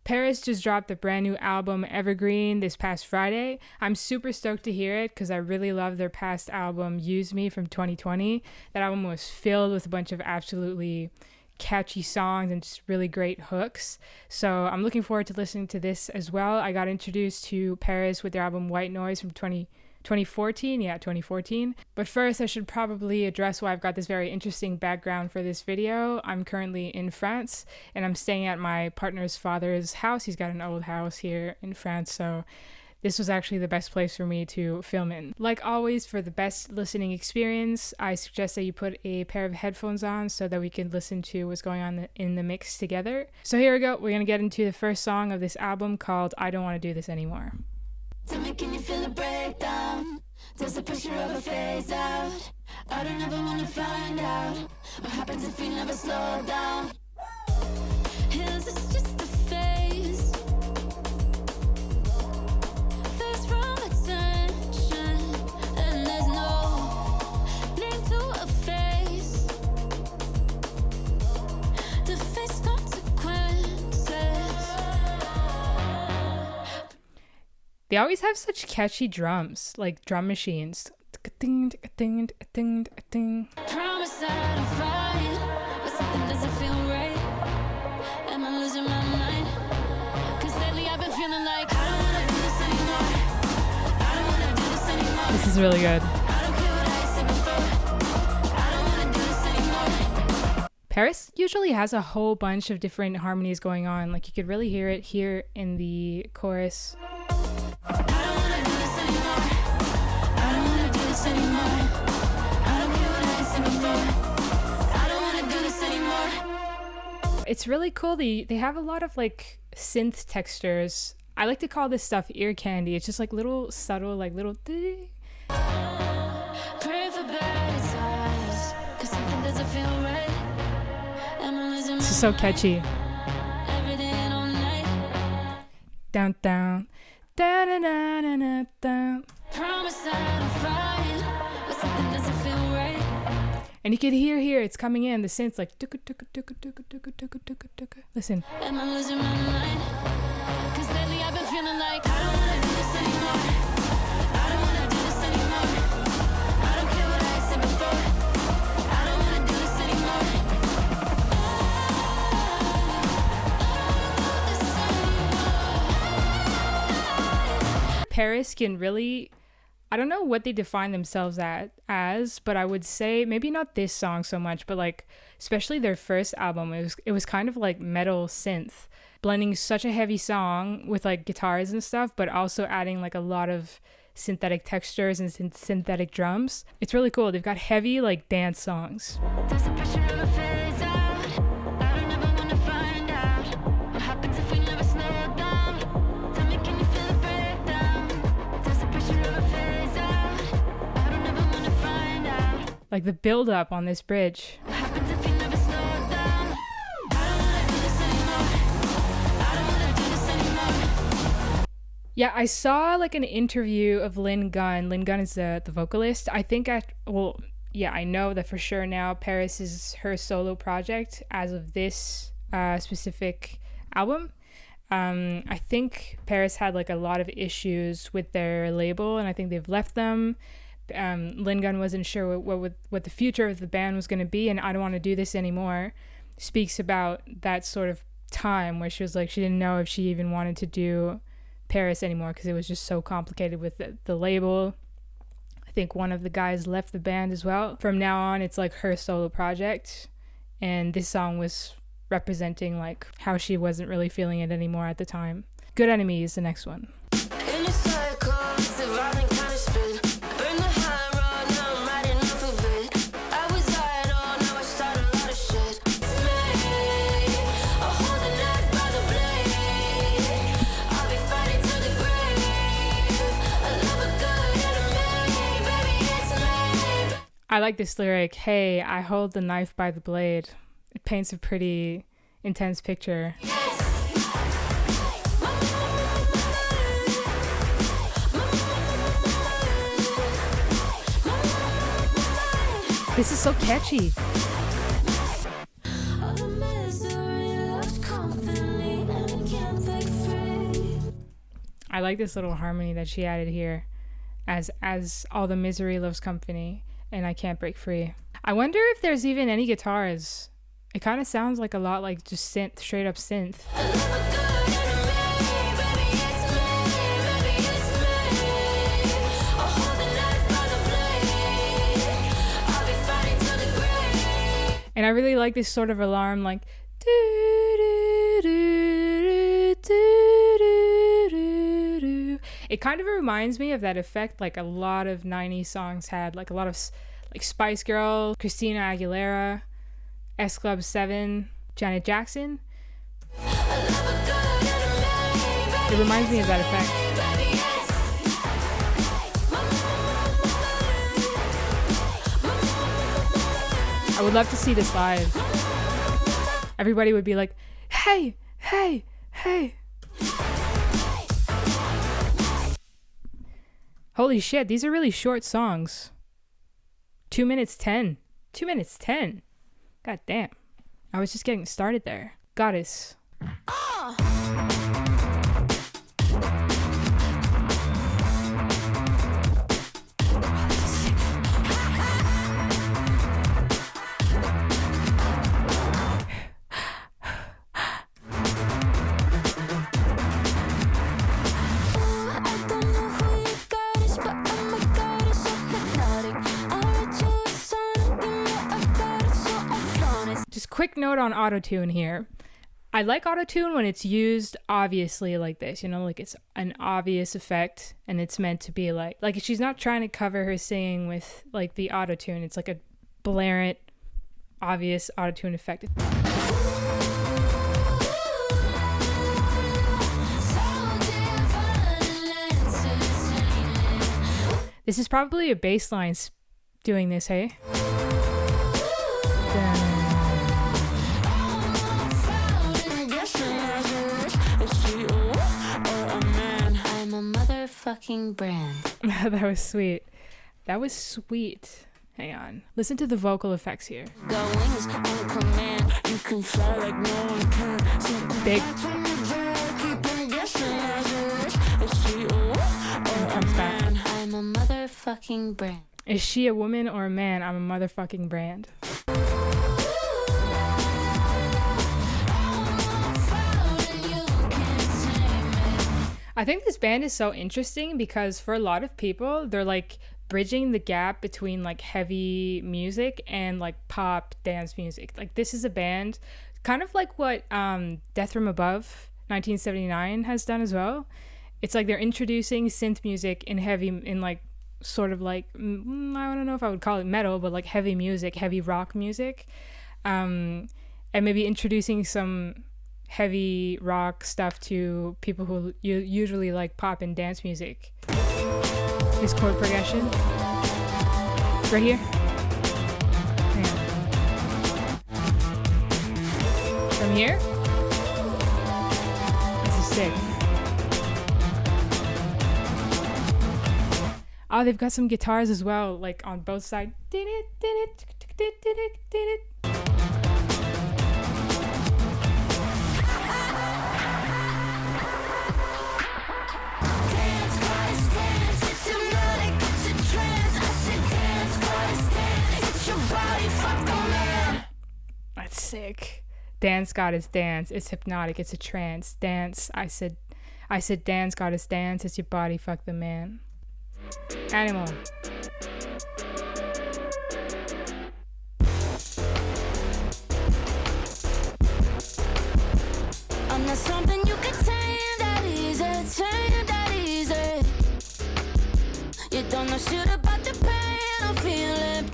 PVRIS just dropped the brand new album Evergreen this past Friday. I'm super stoked to hear it because I really love their past album Use Me from 2020. That album was filled with a bunch of absolutely catchy songs and just really great hooks. So I'm looking forward to listening to this as well. I got introduced to PVRIS with their album White Noise from 2014. Yeah, 2014. But first, I should probably address why I've got this very interesting background for this video. I'm currently in France and I'm staying at my partner's father's house. He's got an old house here in France, so this was actually the best place for me to film in. Like always, for the best listening experience, I suggest that you put a pair of headphones on so that we can listen to what's going on in the mix together. So here we go. We're gonna get into the first song of this album called I Don't Want to Do This Anymore. Tell me, can you feel a breakdown? There's a picture of a phase out. I don't ever want to find out what happens if we never slow down. Is this just a phase? There's wrong attention and there's no name to a face. To face consequences. They always have such catchy drums, like drum machines. Promise that I'm fine, but something doesn't feel right. Am I losing my mind? 'Cause lately I've been feeling like I don't wanna do this anymore. I don't wanna do this anymore. This is really good. I don't care what I said before. I don't wanna do this anymore. PVRIS usually has a whole bunch of different harmonies going on. Like you could really hear it here in the chorus. I don't wanna do this anymore. I don't wanna do this anymore. I don't care what I said before. I don't wanna do this anymore. It's really cool. They have a lot of like synth textures. I like to call this stuff ear candy. It's just like little subtle, like little Pray for better times, 'cause something doesn't feel right. Am I losing This my is so mind? catchy. Every day and all night. Down, down. Da, da, da, da, da, da. Promise that I'm fine, but something doesn't feel right. And you can hear here, it's coming in, the synth's like tuka, tuka, tuka, tuka, tuka, tuka, tuka, tuka. Listen. Am I losing my mind? 'Cause lately I've been feeling like I don't wanna do this anymore. I don't wanna do this anymore. I don't care what I said before. I don't wanna do this anymore. PVRIS can really, I don't know what they define themselves as, but I would say maybe not this song so much, but like especially their first album, it was kind of like metal synth, blending such a heavy song with like guitars and stuff, but also adding like a lot of synthetic textures and synthetic drums. It's really cool. They've got heavy like dance songs. There's a picture of a phase out. I don't ever wanna find out what happens if we never slow down. Tell me, can you feel the breakdown? There's a picture of a phase out. I don't ever wanna find out Like the build up on this bridge. what happens if we never slow down. I don't wanna do this anymore. I don't wanna do this anymore. Yeah, I saw like an interview of Lynn Gunn. Lynn Gunn is the vocalist. I think I know that for sure now PVRIS is her solo project as of this specific album. I think PVRIS had like a lot of issues with their label and I think they've left them. Lynn Gunn wasn't sure what the future of the band was going to be, and I Don't Want to Do This Anymore speaks about that sort of time where she was like she didn't know if she even wanted to do PVRIS anymore because it was just so complicated with the label. I think one of the guys left the band as well. From now on, it's like her solo project, and this song was representing like how she wasn't really feeling it anymore at the time. Good Enemy is the next one. In a cycle, it's a violent kind of spin. Burn the high road, now I'm riding off of it. I was idle, now I start a lot of shit. It's me, I'll hold the knife by the blade. I'll be fighting to the grave. I love a good enemy, baby, it's me. I like this lyric, "Hey, I hold the knife by the blade." It paints a pretty intense picture. This is so catchy. All the misery loves company, and I can't think I like this little harmony that she added here, as all the misery loves company and I can't break free. I wonder if there's even any guitars. It kind of sounds like a lot like just synth, straight up synth. And I really like this sort of alarm, like it kind of reminds me of that effect like a lot of 90s songs had, like a lot of like Spice Girl, Christina Aguilera, S Club 7, Janet Jackson. It reminds me of that effect. I would love to see this live. Everybody would be like, hey, hey, hey. Holy shit, these are really short songs. 2 minutes 10. 2 minutes 10. God damn. I was just getting started there. Goddess. Quick note on autotune here. I like autotune when it's used obviously like this, you know, like it's an obvious effect and it's meant to be like she's not trying to cover her singing with like the autotune. It's like a blatant, obvious autotune effect. This is probably a bass line doing this, hey? Fucking brand. That was sweet. That was sweet. Hang on. Listen to the vocal effects here. Got wings on command. You can fly like no one can. Big. Comes back. I'm a motherfucking brand. Is she a woman or a man? I'm a motherfucking brand. I think this band is so interesting because for a lot of people, they're like bridging the gap between like heavy music and like pop dance music. Like this is a band kind of like what Death from Above 1979 has done as well. It's like they're introducing synth music in like sort of like, I don't know if I would call it metal, but like heavy music, heavy rock music. And maybe introducing some heavy rock stuff to people who usually like pop and dance music. This chord progression right here. Yeah. From here, this is sick. Oh, they've got some guitars as well, like on both sides. That's sick. Dance goddess dance. It's hypnotic. It's a trance. Dance. I said dance goddess dance. It's your body. Fuck the man. Animal. I'm not something you can tame that easy. You don't know shit about the pain. I feel it.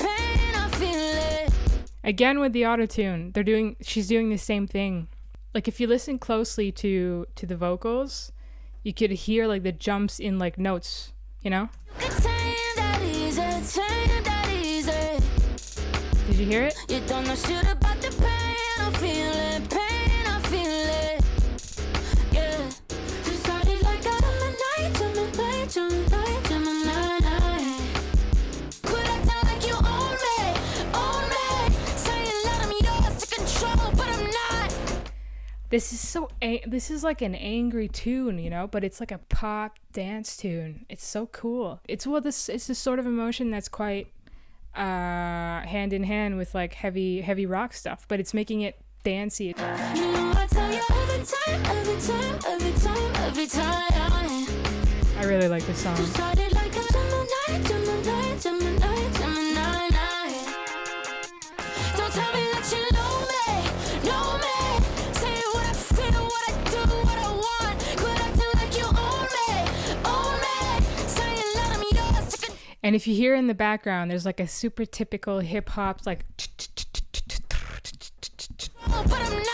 Again with the autotune, she's doing the same thing. Like if you listen closely to the vocals, you could hear like the jumps in like notes, you know? Did you hear it? You don't know shit about the pain. I feel it. Yeah. Just started like out of my night. Quit acting like you own me. Saying that I'm yours to control, but I'm not. This is like an angry tune, you know, but it's like a pop dance tune. It's so cool. It's the sort of emotion that's quite hand in hand with like heavy rock stuff, but it's making it dancey. You know I tell you every time. I really like this song. Started like a Gemini. Don't tell me that you know me. Say what I feel, what I do, what I want. Quit acting like you own me. Say you let 'em yours. And if you hear in the background, there's like a super typical hip hop like. But I'm not.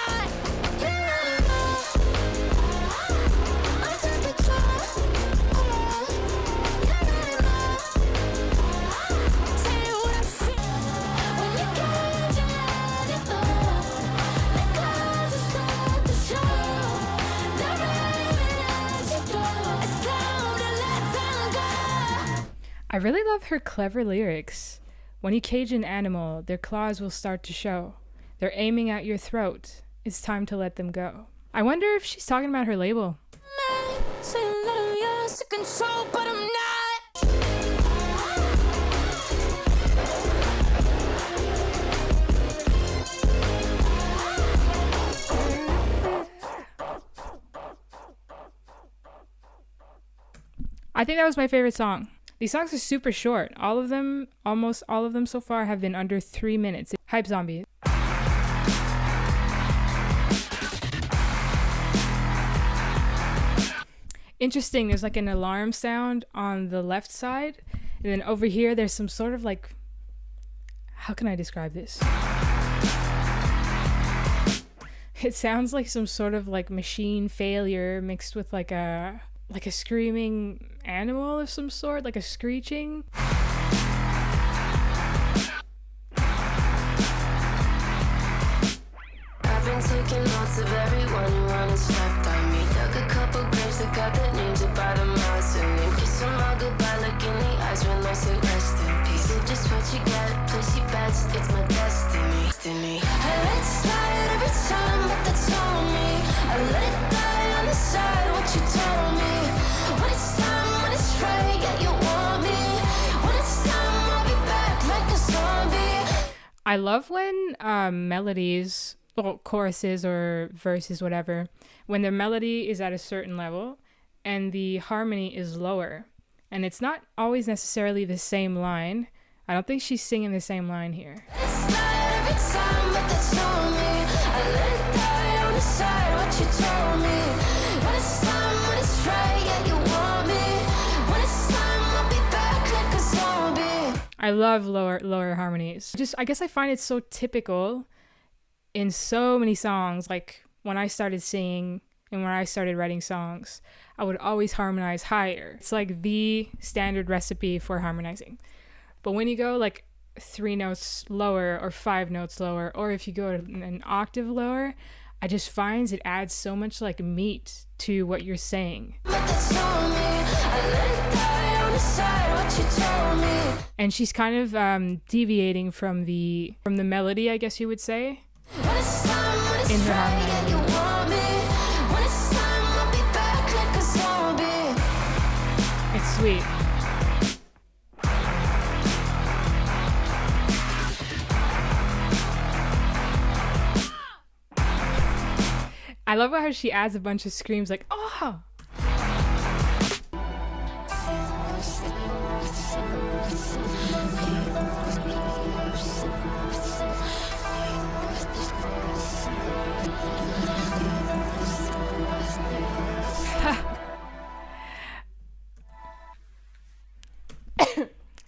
I really love her clever lyrics. When you cage an animal, their claws will start to show. They're aiming at your throat. It's time to let them go. I wonder if she's talking about her label. I think that was my favorite song. These songs are super short. All of them, almost all of them so far, have been under 3 minutes. Hype Zombie. Interesting, there's like an alarm sound on the left side, and then over here there's some sort of like, how can I describe this? It sounds like some sort of like machine failure mixed with like a screaming animal of some sort, like a screeching. I've been taking notes of everyone who run and slept on me. Dug a couple graves that got their names up by the mausoleum. Kiss them all goodbye, look in the eyes when I say rest in peace. So just what you get, place your bets, it's my destiny. I let it slide every time, but that's on me. I let it die on the side, what you told me. When it's time, when it's right, yeah, you want me. When it's time, I'll be back like a zombie. I love when melodies, well, choruses or verses, whatever, when the melody is at a certain level and the harmony is lower. And it's not always necessarily the same line. I don't think she's singing the same line here. It's not every time, but that's on me. I let it die on the side, what you told me. When it's time, when it's right, yeah, you want me. When it's time, I'll be back like a zombie. I love lower harmonies. I guess I find it so typical in so many songs. Like when I started singing and when I started writing songs, I would always harmonize higher. It's like the standard recipe for harmonizing. But when you go like 3 notes lower or 5 notes lower, or if you go an octave lower, I just find it adds so much like meat to what you're saying. And she's kind of deviating from the melody, I guess you would say, in her harmony. It's sweet. I love how she adds a bunch of screams like, oh!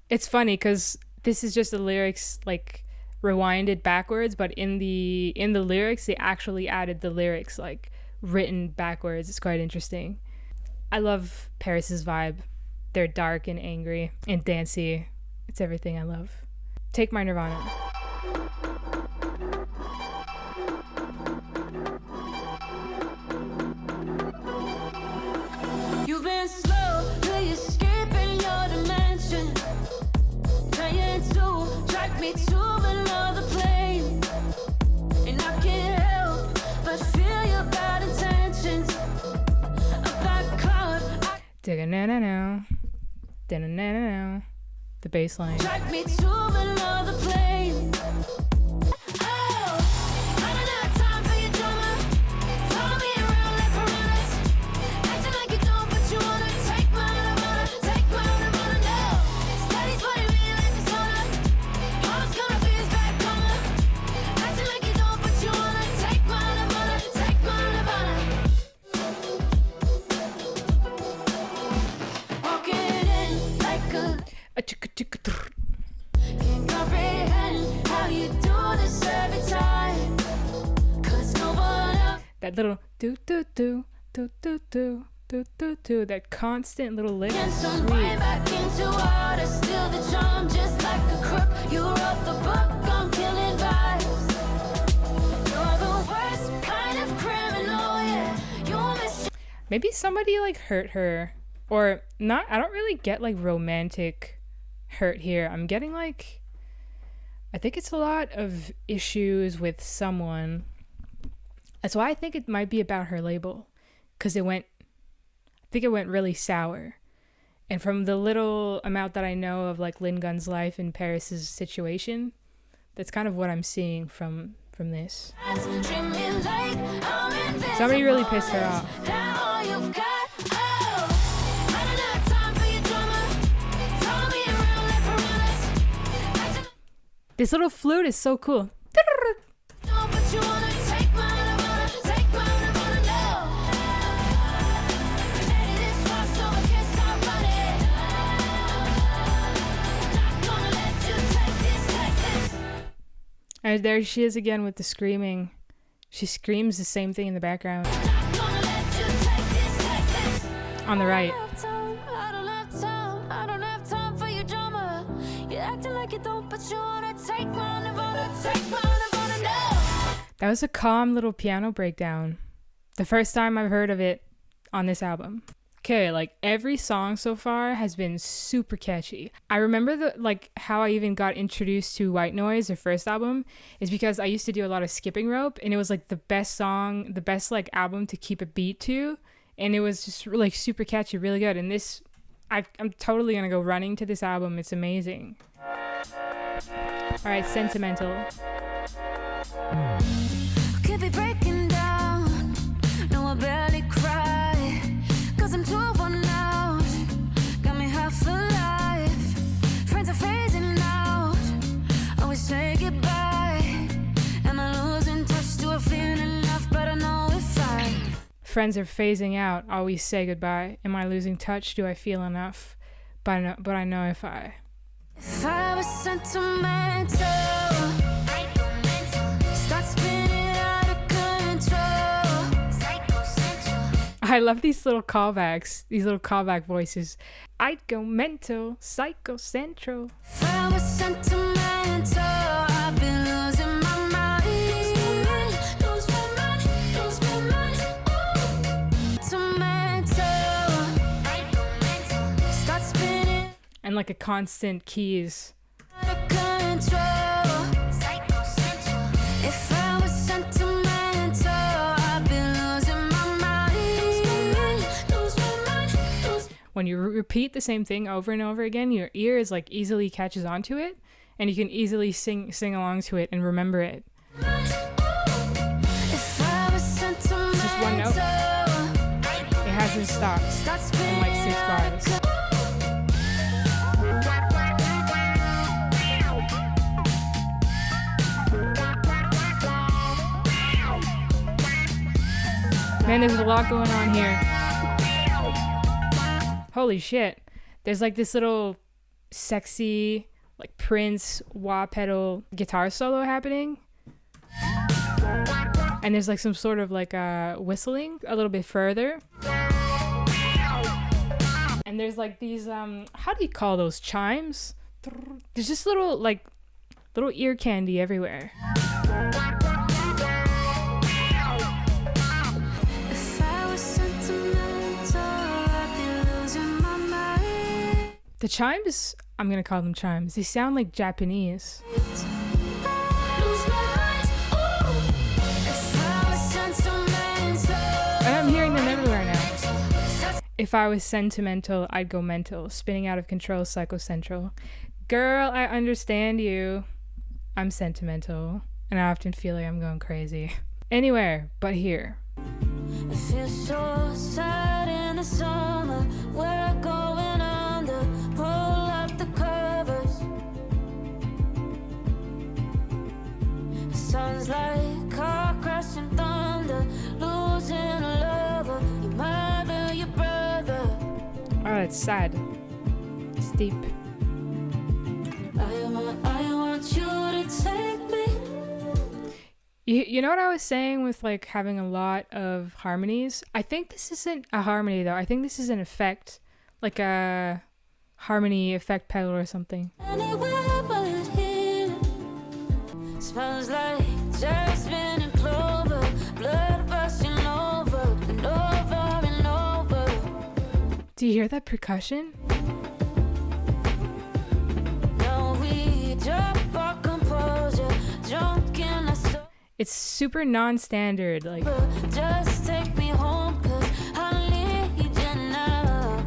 It's funny because this is just the lyrics like rewinded backwards, but in the lyrics they actually added the lyrics like written backwards. It's quite interesting. I love PVRIS's vibe. They're dark and angry and dancey. It's everything I love. Take My Nirvana. You've been slowly escaping your dimension, trying to drag me to another plane, and I can't help but feel your back. Da-na-na-na. Da-na-na-na. The bass line. Drag me to another plane. Oh, I don't have time for your drama. Follow me around like piranhas. Acting like you don't, but you wanna take my Nirvana. Take my Nirvana, no. Steady putting me like a sauna. All it's gonna be is back karma. Acting like you don't, but you wanna take my Nirvana. Take my Nirvana. Walking in like a can't comprehend how you do this every time. 'Cause no one else. That little do do do do do do do do do. That constant little lick. Can is turn sweet. right back into water, steal the charm just like a crook. You wrote the book on killing vibes. You're the worst kind of criminal, yeah. You miss. Maybe somebody like hurt her, or not. I don't really get like romantic hurt here. I'm getting like, I think it's a lot of issues with someone. That's why I think it might be about her label, because I think it went really sour. And from the little amount that I know of like Lynn Gunn's life and Paris's situation, that's kind of what I'm seeing from this. Somebody really pissed her off. Now all you've got. Oh, I don't have time for your drama. Follow me around like piranhas. Acting This little flute is so cool. no, but you wanna take my Nirvana. Take my Nirvana, no. Let it cross so I can't stop running. Not gonna let you take this. And there she is again with the screaming. She screams the same thing in the background. Not gonna let you take this. On the right. I don't have time for your drama. You're acting like you don't, but you wanna take my Nirvana. Take my Nirvana, no. That was a calm little piano breakdown. The first time I've heard of it on this album. Okay, like every song so far has been super catchy. I remember how I even got introduced to White Noise, their first album, is because I used to do a lot of skipping rope, and it was like the best song, the best like album to keep a beat to, and it was just like super catchy, really good. And this, I'm totally gonna go running to this album. It's amazing. All right, Sentimental. Could be breaking down. No, I barely cry. 'Cause I'm too worn out. Got me half alive. Friends are phasing out. Always say goodbye. Am I losing touch? Do I feel enough? But I know if I. Friends are phasing out. Always say goodbye. Am I losing touch? Do I feel enough? But I know if I. If I was sentimental. Start spinning out of control. I love these little callbacks, these little callback voices. I'd go mental, psycho central. If I was sentimental, I'd be losing my mind. Lose my mind, ooh. Sentimental. Start spinning And like a constant keys. out of control. If I was sentimental, I'd be losing my mind. Lose my mind. When you repeat the same thing over and over again, your ears like easily catches onto it, and you can easily sing along to it and remember it. If I was sentimental, Just one note. It hasn't stopped start in spinning like 6 out of bars. Man, there's a lot going on here. Holy shit. There's like this little sexy, like Prince wah pedal guitar solo happening. And there's like some sort of like whistling a little bit further. And there's like these, how do you call those, chimes? There's just little ear candy everywhere. If I was sentimental, I'd be losing my mind. The chimes, I'm gonna call them chimes. They sound like Japanese. Lose my mind, ooh. If I was sentimental, And I'm hearing them everywhere now. If I was sentimental, I'd go mental. Spinning out of control, psychocentral. Girl, I understand you. I'm sentimental, and I often feel like I'm going crazy. Anywhere but here. It feels so sad in the summer. We're going under. Pull up the covers. Sounds like car crashing thunder. Losing a lover. Your mother, your brother. Oh, it's sad. It's deep. I want you to take me. You know what I was saying with like having a lot of harmonies? I think this isn't a harmony though. I think this is an effect, like a harmony effect pedal or something. Anywhere but here. Smells like jasmine and clover. Blood rushing over and over and over. Do you hear that percussion? Now we drop our composure, drunk in a sober. It's super non-standard. Like, Just take me home, 'cause I need you now.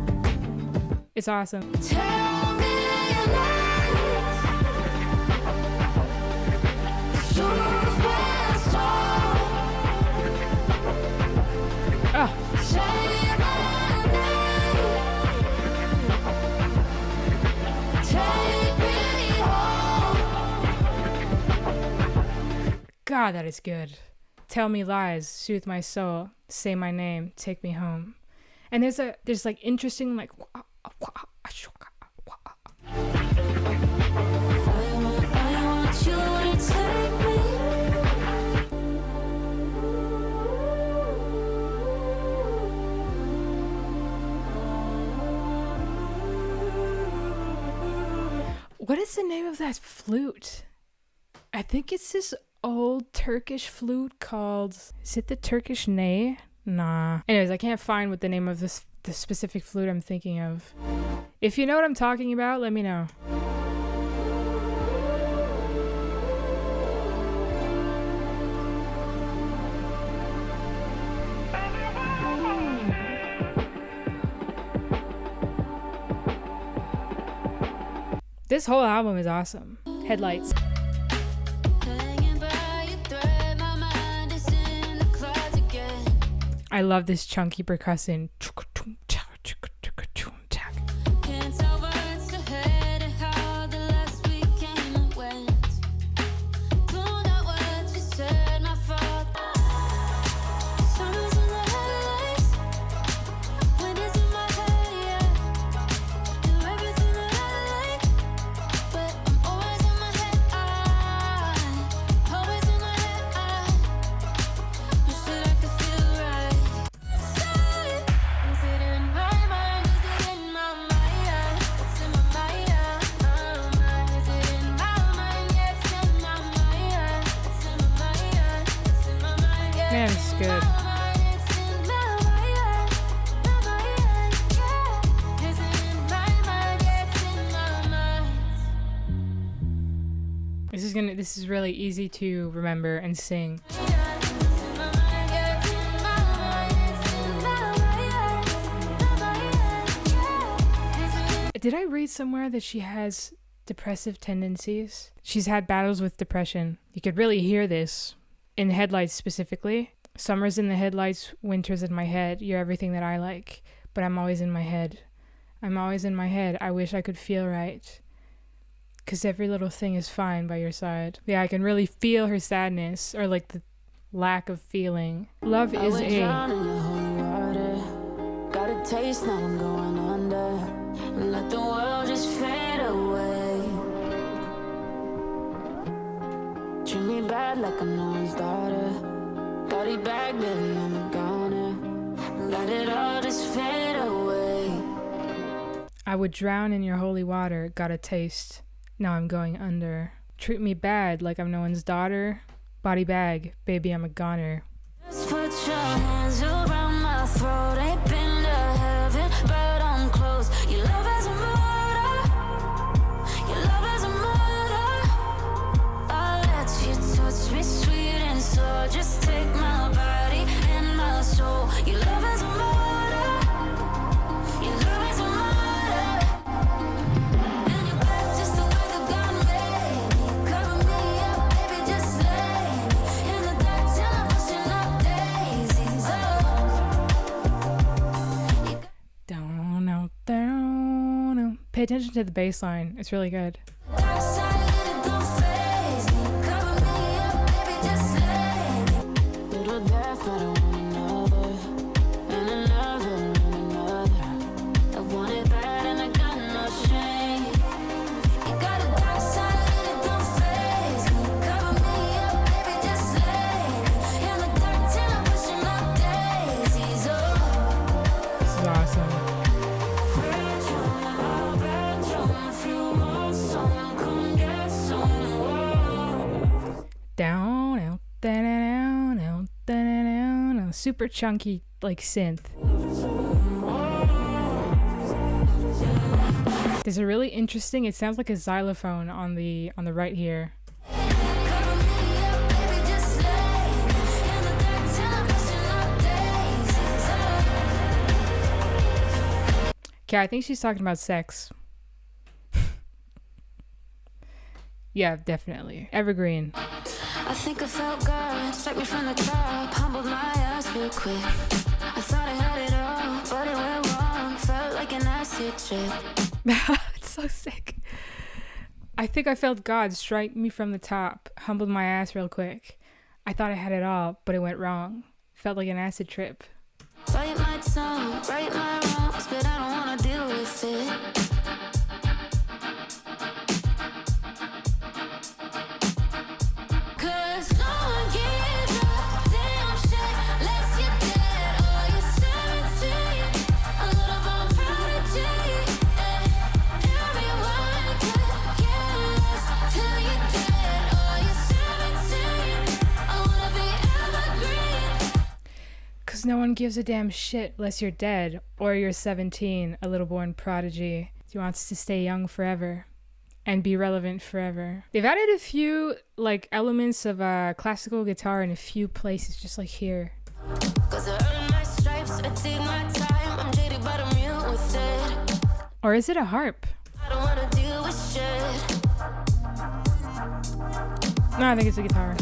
it's awesome. Tell me your lies. Truth when told. Oh, Say my name. Take me home. God, that is good. Tell me lies, soothe my soul, say my name, take me home. And there's like interesting like I want you to take me. what is the name of that flute? I think it's this old Turkish flute called, is it the Turkish ney? Nah. Anyways, I can't find what the name of the specific flute I'm thinking of. If you know what I'm talking about, let me know. This whole album is awesome. Headlights. Hanging by a thread, my mind is in the clouds again. I love this chunky percussion. Can't tell what's ahead and how the last week came and went. Found out what you said, my fault. Summer's in the headlights. Wind is in my head, yeah. You're everything that I like, but I'm always in my head. Always in my head. Wish that I could feel right. Is it in my mind? Is it in my mind? It's in my mind. Is it in my mind? Yeah, it's in my mind. It's in my mind. It's in my mind. Yeah, Man, it's good. it's in my mind. My mind. Yeah. Is it in my mind? Yeah, it's in my mind. This is really easy to remember and sing. It's in my mind. Yeah, it's in my mind. It's in my mind. My mind. Yeah. Is it Did I read somewhere that she has depressive tendencies? She's had battles with depression. You could really hear this in Headlights specifically. Summer's in the headlights, winter's in my head. You're everything that I like, but I'm always in my head. I'm always in my head. I wish I could feel right. 'Cause every little thing is fine by your side. Yeah, I can really feel her sadness, or like the lack of feeling. Love I is would a... drown in your holy water. Got a taste, now I'm going under. And let the world just fade away. Treat me bad like I'm no one's daughter. Body bag, baby, I'm a goner. Let it all just fade away. I would drown in your holy water, got a taste. Now I'm going under. Treat me bad like I'm no one's daughter. Body bag, baby, I'm a goner. Just put your hands around my throat. Ain't been to heaven, but I'm close. Your love is a murder. Your love is a murder. I'll let you touch me sweet and slow. Just take my body and my soul. Your love is a murder. pay attention to the bass line. It's really good. Super chunky, like, synth. There's a really interesting, it sounds like a xylophone on the right here. Okay, I think she's talking about sex. Yeah, definitely. Evergreen. I think I felt God strike me from the top, humbled my ass real quick. I thought I had it all, but it went wrong. Felt like an acid trip. It's so sick. I think I felt God strike me from the top, humbled my ass real quick. I thought I had it all, but it went wrong. Felt like an acid trip. Right my tongue, right my wrongs, but I don't wanna deal with it. No one gives a damn shit unless you're dead or you're 17, a little born prodigy. He wants to stay young forever and be relevant forever. They've added a few like elements of classical guitar in a few places, just like here. Or is it a harp? No, I think it's a guitar.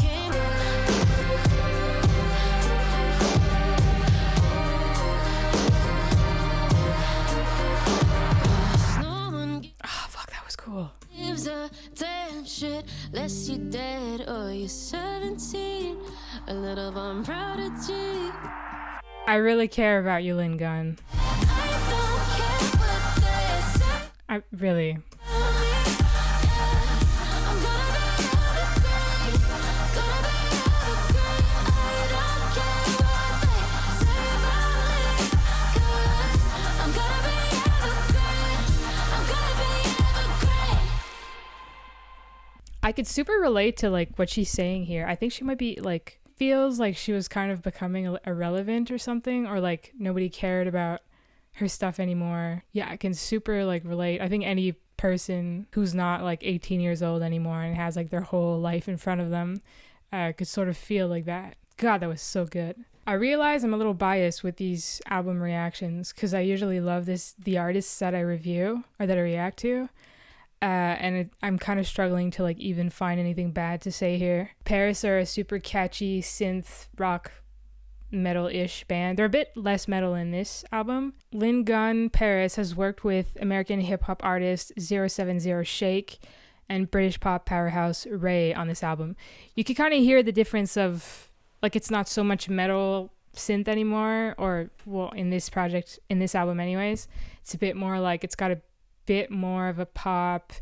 Cool. A damn shit, less you dead or you're 17, a little bum prodigy. I really care about you, Lynn Gunn. I really. I could super relate to like what she's saying here. I think she might be like, feels like she was kind of becoming irrelevant or something, or like nobody cared about her stuff anymore. Yeah, I can super like relate. I think any person who's not like 18 years old anymore and has like their whole life in front of them could sort of feel like that. God, that was so good. I realize I'm a little biased with these album reactions because I usually love the artists that I review or that I react to. I'm kind of struggling to like even find anything bad to say here. PVRIS are a super catchy synth rock metal-ish band. They're a bit less metal in this album. Lynn Gunn, PVRIS, has worked with American hip-hop artist 070 Shake and British pop powerhouse Ray on this album. You can kind of hear the difference of like it's not so much metal synth anymore, or well, in this album anyways. It's a bit more like it's got a bit more of a pop,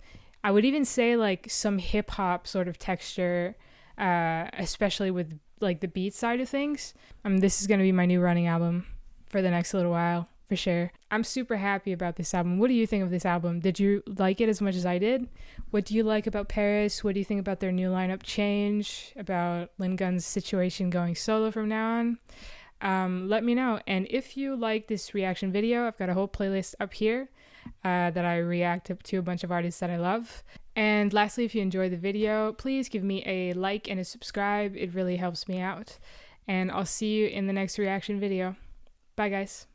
I would even say like some hip hop sort of texture, especially with like the beat side of things. This is going to be my new running album for the next little while for sure. I'm super happy about this album. What do you think of this album? Did you like it as much as I did? What do you like about PVRIS? What do you think about their new lineup change, about Lynn Gunn's situation going solo from now on? Let me know. And if you like this reaction video, I've got a whole playlist up here that I react to a bunch of artists that I love. And lastly, if you enjoyed the video, please give me a like and a subscribe. It really helps me out. And I'll see you in the next reaction video. Bye, guys.